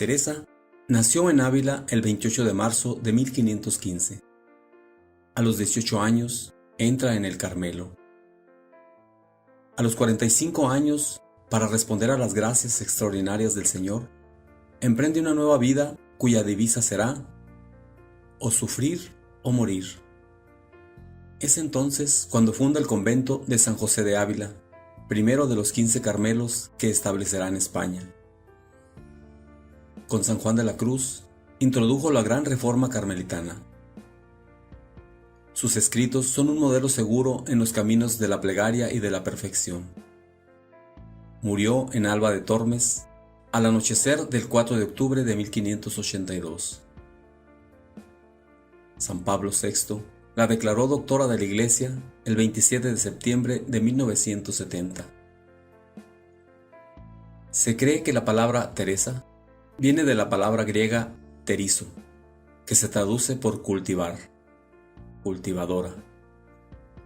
Teresa nació en Ávila el 28 de marzo de 1515. A los 18 años entra en el Carmelo. A los 45 años, para responder a las gracias extraordinarias del Señor, emprende una nueva vida cuya divisa será o sufrir o morir. Es entonces cuando funda el convento de San José de Ávila, primero de los 15 Carmelos que establecerá en España. Con San Juan de la Cruz, introdujo la gran reforma carmelitana. Sus escritos son un modelo seguro en los caminos de la plegaria y de la perfección. Murió en Alba de Tormes, al anochecer del 4 de octubre de 1582. San Pablo VI la declaró doctora de la Iglesia el 27 de septiembre de 1970. Se cree que la palabra Teresa viene de la palabra griega terizo, que se traduce por cultivar, cultivadora,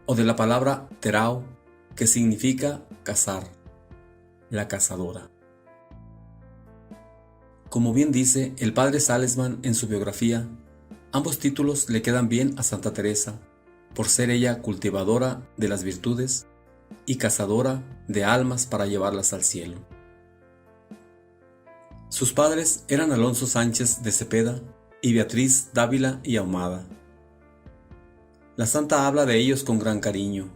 o de la palabra terao, que significa cazar, la cazadora. Como bien dice el padre Salesman en su biografía, ambos títulos le quedan bien a Santa Teresa, por ser ella cultivadora de las virtudes y cazadora de almas para llevarlas al cielo. Sus padres eran Alonso Sánchez de Cepeda y Beatriz Dávila y Ahumada. La santa habla de ellos con gran cariño.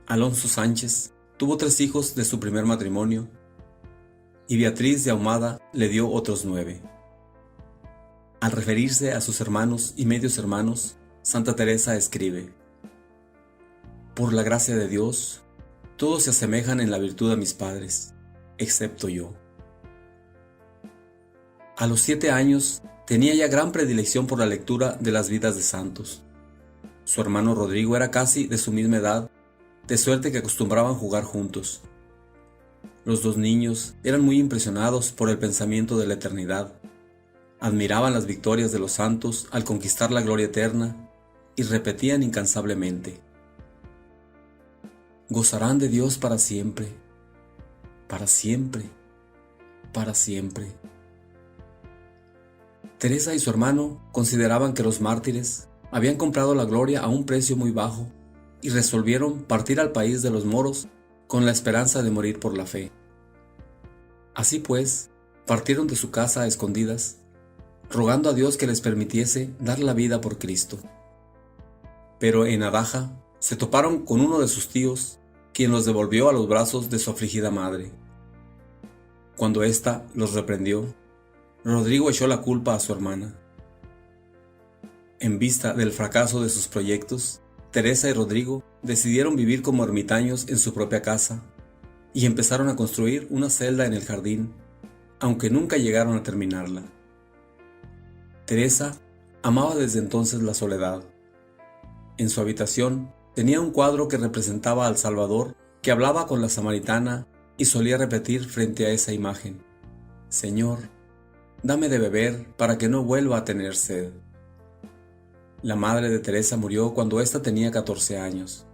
Alonso Sánchez tuvo 3 hijos de su primer matrimonio y Beatriz de Ahumada le dio otros 9. Al referirse a sus hermanos y medios hermanos, Santa Teresa escribe: «Por la gracia de Dios, todos se asemejan en la virtud a mis padres, excepto yo». A los 7 años tenía ya gran predilección por la lectura de las vidas de santos. Su hermano Rodrigo era casi de su misma edad, de suerte que acostumbraban jugar juntos. Los 2 niños eran muy impresionados por el pensamiento de la eternidad, admiraban las victorias de los santos al conquistar la gloria eterna y repetían incansablemente: «Gozarán de Dios para siempre, para siempre, para siempre». Teresa y su hermano consideraban que los mártires habían comprado la gloria a un precio muy bajo y resolvieron partir al país de los moros con la esperanza de morir por la fe. Así pues, partieron de su casa a escondidas, rogando a Dios que les permitiese dar la vida por Cristo. Pero en Adaja se toparon con uno de sus tíos, quien los devolvió a los brazos de su afligida madre. Cuando ésta los reprendió, Rodrigo echó la culpa a su hermana. En vista del fracaso de sus proyectos, Teresa y Rodrigo decidieron vivir como ermitaños en su propia casa y empezaron a construir una celda en el jardín, aunque nunca llegaron a terminarla. Teresa amaba desde entonces la soledad. En su habitación tenía un cuadro que representaba al Salvador que hablaba con la samaritana y solía repetir frente a esa imagen: «Señor, dame de beber para que no vuelva a tener sed». La madre de Teresa murió cuando ésta tenía 14 años.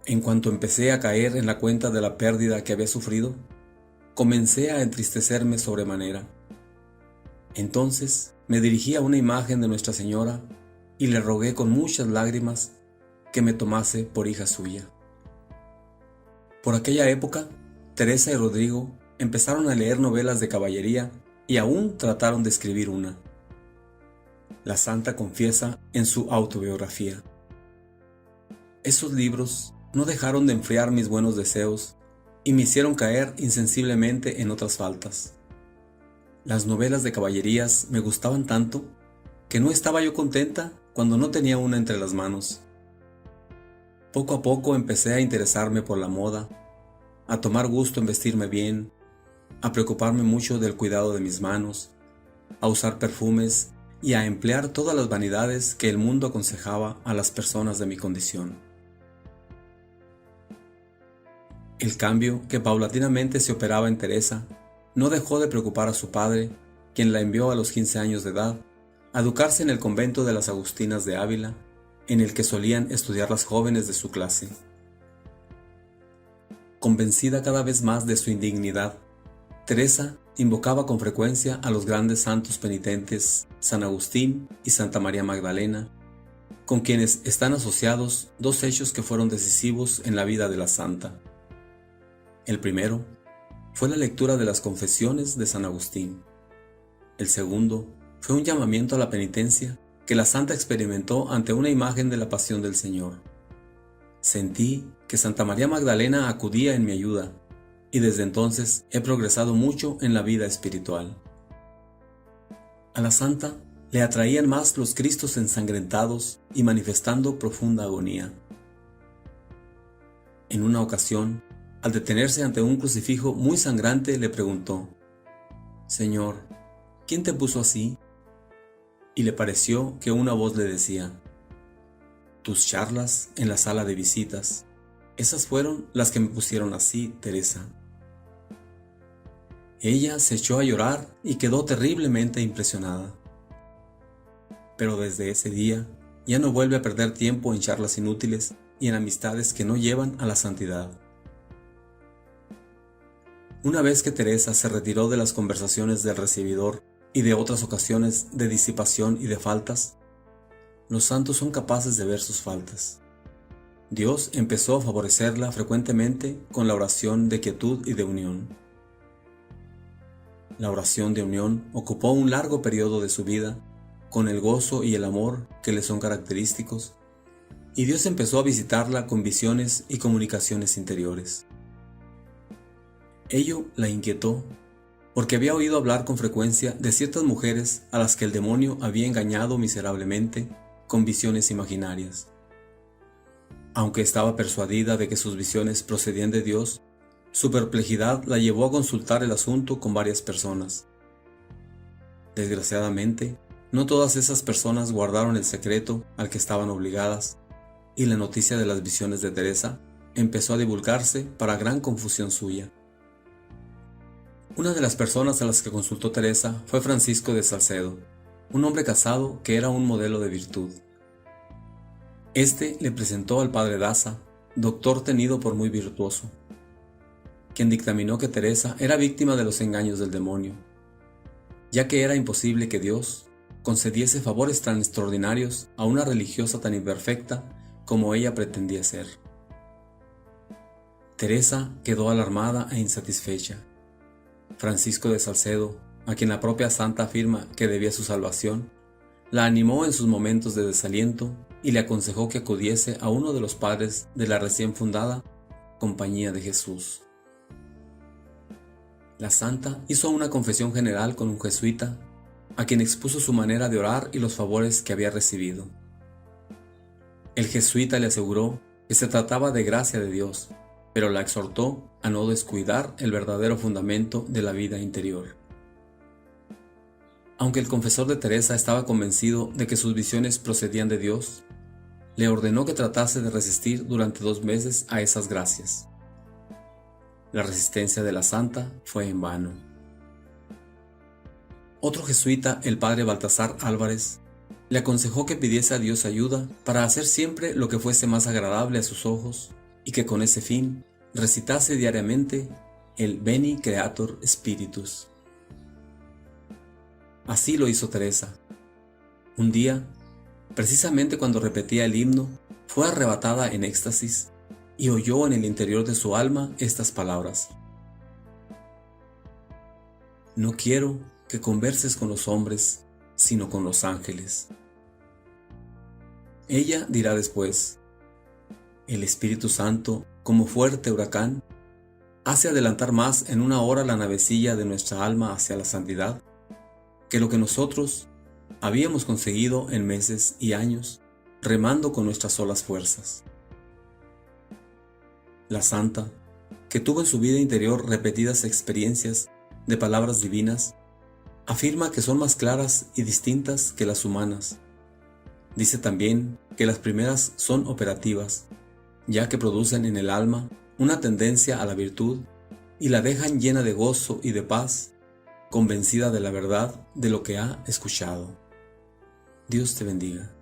En cuanto empecé a caer en la cuenta de la pérdida que había sufrido, comencé a entristecerme sobremanera. Entonces me dirigí a una imagen de Nuestra Señora y le rogué con muchas lágrimas que me tomase por hija suya. Por aquella época, Teresa y Rodrigo empezaron a leer novelas de caballería y aún trataron de escribir una. La santa confiesa en su autobiografía: «Esos libros no dejaron de enfriar mis buenos deseos y me hicieron caer insensiblemente en otras faltas. Las novelas de caballerías me gustaban tanto que no estaba yo contenta cuando no tenía una entre las manos. Poco a poco empecé a interesarme por la moda, a tomar gusto en vestirme bien, a preocuparme mucho del cuidado de mis manos, a usar perfumes y a emplear todas las vanidades que el mundo aconsejaba a las personas de mi condición». El cambio que paulatinamente se operaba en Teresa no dejó de preocupar a su padre, quien la envió a los 15 años de edad a educarse en el convento de las Agustinas de Ávila, en el que solían estudiar las jóvenes de su clase. Convencida cada vez más de su indignidad, Teresa invocaba con frecuencia a los grandes santos penitentes San Agustín y Santa María Magdalena, con quienes están asociados dos hechos que fueron decisivos en la vida de la santa. El primero fue la lectura de las Confesiones de San Agustín. El segundo fue un llamamiento a la penitencia que la santa experimentó ante una imagen de la pasión del Señor. Sentí que Santa María Magdalena acudía en mi ayuda, y desde entonces he progresado mucho en la vida espiritual. A la santa le atraían más los Cristos ensangrentados y manifestando profunda agonía. En una ocasión, al detenerse ante un crucifijo muy sangrante, le preguntó: «Señor, ¿quién te puso así?». Y le pareció que una voz le decía: «Tus charlas en la sala de visitas, esas fueron las que me pusieron así, Teresa». Ella se echó a llorar y quedó terriblemente impresionada. Pero desde ese día ya no vuelve a perder tiempo en charlas inútiles y en amistades que no llevan a la santidad. Una vez que Teresa se retiró de las conversaciones del recibidor y de otras ocasiones de disipación y de faltas, los santos son capaces de ver sus faltas. Dios empezó a favorecerla frecuentemente con la oración de quietud y de unión. La oración de unión ocupó un largo periodo de su vida, con el gozo y el amor que le son característicos, y Dios empezó a visitarla con visiones y comunicaciones interiores. Ello la inquietó, porque había oído hablar con frecuencia de ciertas mujeres a las que el demonio había engañado miserablemente con visiones imaginarias. Aunque estaba persuadida de que sus visiones procedían de Dios, su perplejidad la llevó a consultar el asunto con varias personas. Desgraciadamente, no todas esas personas guardaron el secreto al que estaban obligadas, y la noticia de las visiones de Teresa empezó a divulgarse para gran confusión suya. Una de las personas a las que consultó Teresa fue Francisco de Salcedo, un hombre casado que era un modelo de virtud. Este le presentó al padre Daza, doctor tenido por muy virtuoso, quien dictaminó que Teresa era víctima de los engaños del demonio, ya que era imposible que Dios concediese favores tan extraordinarios a una religiosa tan imperfecta como ella pretendía ser. Teresa quedó alarmada e insatisfecha. Francisco de Salcedo, a quien la propia santa afirma que debía su salvación, la animó en sus momentos de desaliento y le aconsejó que acudiese a uno de los padres de la recién fundada Compañía de Jesús. La santa hizo una confesión general con un jesuita, a quien expuso su manera de orar y los favores que había recibido. El jesuita le aseguró que se trataba de gracia de Dios, pero la exhortó a no descuidar el verdadero fundamento de la vida interior. Aunque el confesor de Teresa estaba convencido de que sus visiones procedían de Dios, le ordenó que tratase de resistir durante 2 meses a esas gracias. La resistencia de la santa fue en vano. Otro jesuita, el padre Baltasar Álvarez, le aconsejó que pidiese a Dios ayuda para hacer siempre lo que fuese más agradable a sus ojos y que con ese fin recitase diariamente el Veni Creator Spiritus. Así lo hizo Teresa. Un día, precisamente cuando repetía el himno, fue arrebatada en éxtasis y oyó en el interior de su alma estas palabras: «No quiero que converses con los hombres, sino con los ángeles». Ella dirá después: «El Espíritu Santo, como fuerte huracán, hace adelantar más en una hora la navecilla de nuestra alma hacia la santidad que lo que nosotros habíamos conseguido en meses y años remando con nuestras solas fuerzas». La santa, que tuvo en su vida interior repetidas experiencias de palabras divinas, afirma que son más claras y distintas que las humanas. Dice también que las primeras son operativas, ya que producen en el alma una tendencia a la virtud y la dejan llena de gozo y de paz, convencida de la verdad de lo que ha escuchado. Dios te bendiga.